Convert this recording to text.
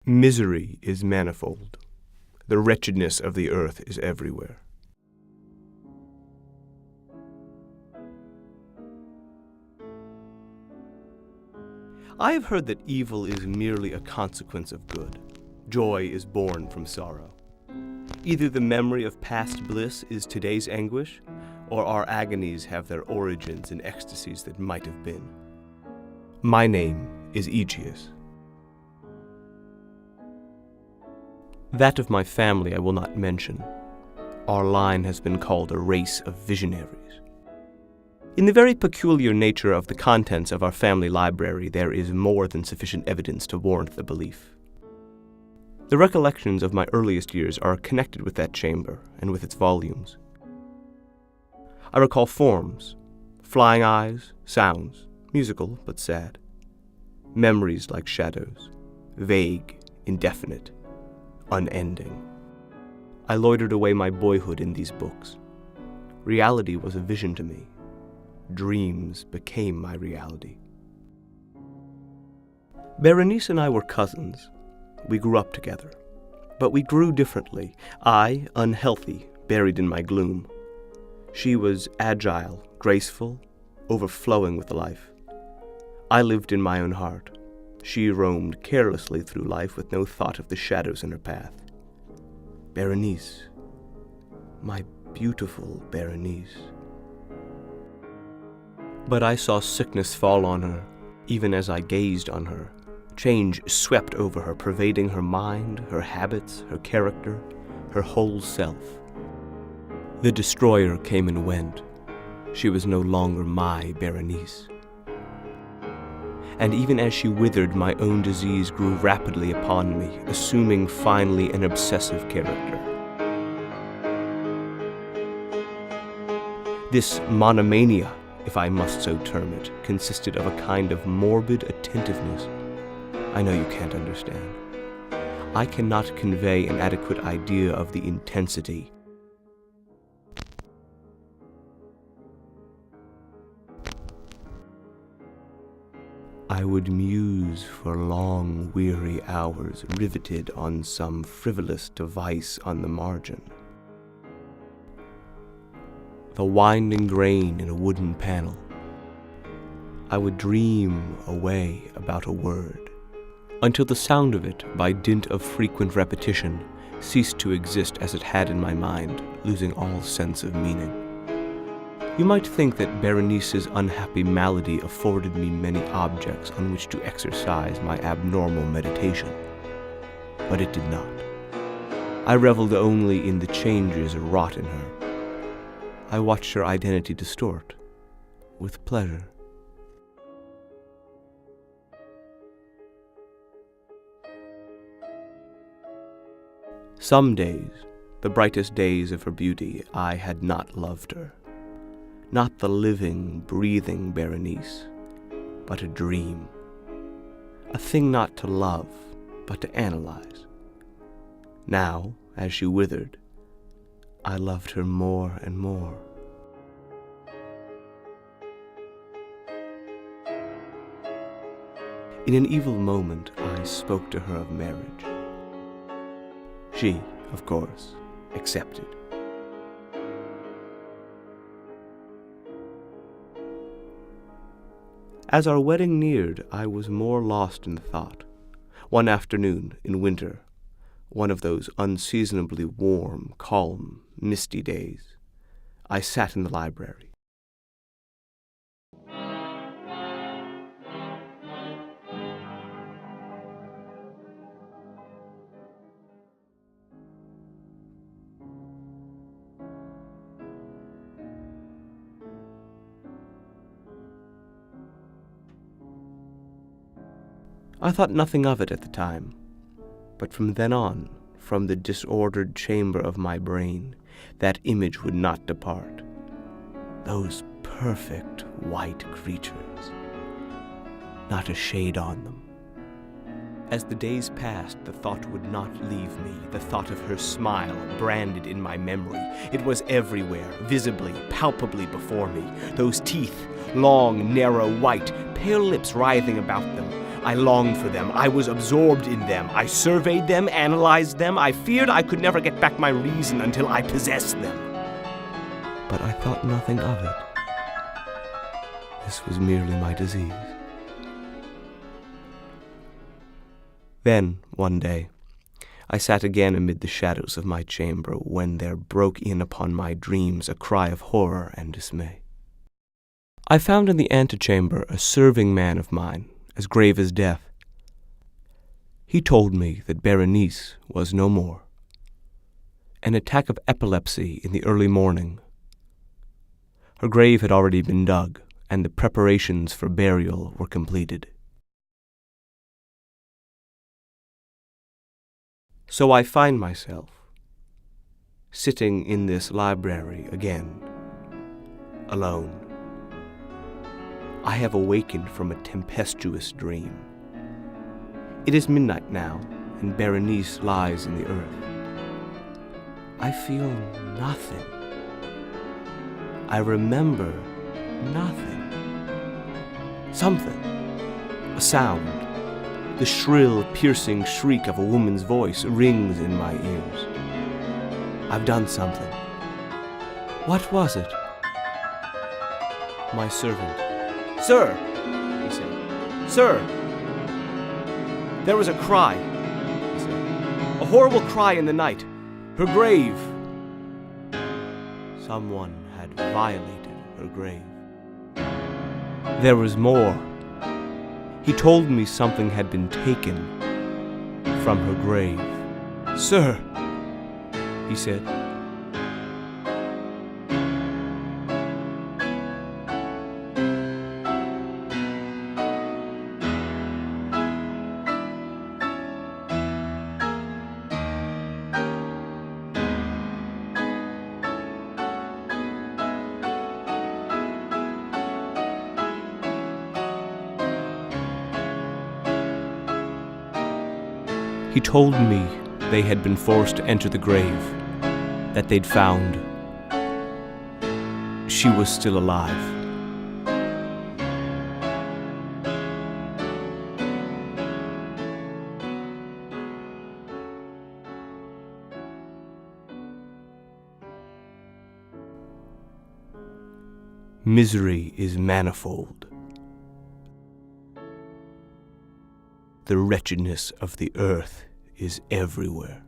Misery is manifold. The wretchedness of the earth is everywhere. I have heard that evil is merely a consequence of good. Joy is born from sorrow. Either the memory of past bliss is today's anguish, or our agonies have their origins in ecstasies that might have been. My name is Aegeus. That of my family I will not mention. Our line has been called a race of visionaries. In the very peculiar nature of the contents of our family library, there is more than sufficient evidence to warrant the belief. The recollections of my earliest years are connected with that chamber and with its volumes. I recall forms, flying eyes, sounds, musical but sad. Memories like shadows, vague, indefinite, unending. I loitered away my boyhood in these books. Reality was a vision to me. Dreams became my reality. Berenice and I were cousins. We grew up together. But we grew differently. I, unhealthy, buried in my gloom. She was agile, graceful, overflowing with life. I lived in my own heart. She roamed carelessly through life with no thought of the shadows in her path. Berenice, my beautiful Berenice. But I saw sickness fall on her, even as I gazed on her. Change swept over her, pervading her mind, her habits, her character, her whole self. The destroyer came and went. She was no longer my Berenice. And even as she withered, my own disease grew rapidly upon me, assuming finally an obsessive character. This monomania, if I must so term it, consisted of a kind of morbid attentiveness. I know you can't understand. I cannot convey an adequate idea of the intensity. I would muse for long, weary hours, riveted on some frivolous device on the margin. The winding grain in a wooden panel. I would dream away about a word, until the sound of it, by dint of frequent repetition, ceased to exist as it had in my mind, losing all sense of meaning. You might think that Berenice's unhappy malady afforded me many objects on which to exercise my abnormal meditation, but it did not. I reveled only in the changes wrought in her. I watched her identity distort, with pleasure. Some days, the brightest days of her beauty, I had not loved her. Not the living, breathing Berenice, but a dream. A thing not to love, but to analyze. Now, as she withered, I loved her more and more. In an evil moment, I spoke to her of marriage. She, of course, accepted. As our wedding neared, I was more lost in thought. One afternoon, in winter, one of those unseasonably warm, calm, misty days, I sat in the library. I thought nothing of it at the time, but from then on, from the disordered chamber of my brain, that image would not depart. Those perfect white creatures, not a shade on them. As the days passed, the thought would not leave me, the thought of her smile branded in my memory. It was everywhere, visibly, palpably before me. Those teeth, long, narrow, white, pale lips writhing about them, I longed for them. I was absorbed in them. I surveyed them, analyzed them. I feared I could never get back my reason until I possessed them. But I thought nothing of it. This was merely my disease. Then, one day, I sat again amid the shadows of my chamber when there broke in upon my dreams a cry of horror and dismay. I found in the antechamber a serving man of mine, as grave as death. He told me that Berenice was no more. An attack of epilepsy in the early morning. Her grave had already been dug, and the preparations for burial were completed. So I find myself sitting in this library again, alone. I have awakened from a tempestuous dream. It is midnight now, and Berenice lies in the earth. I feel nothing. I remember nothing. Something. A sound. The shrill, piercing shriek of a woman's voice rings in my ears. I've done something. What was it? My servant. "Sir," he said. "Sir!" There was a cry, he said. A horrible cry in the night. Her grave. Someone had violated her grave. There was more. He told me something had been taken from her grave. "Sir," he said. He told me they had been forced to enter the grave, that they'd found she was still alive. Misery is manifold. The wretchedness of the earth is everywhere.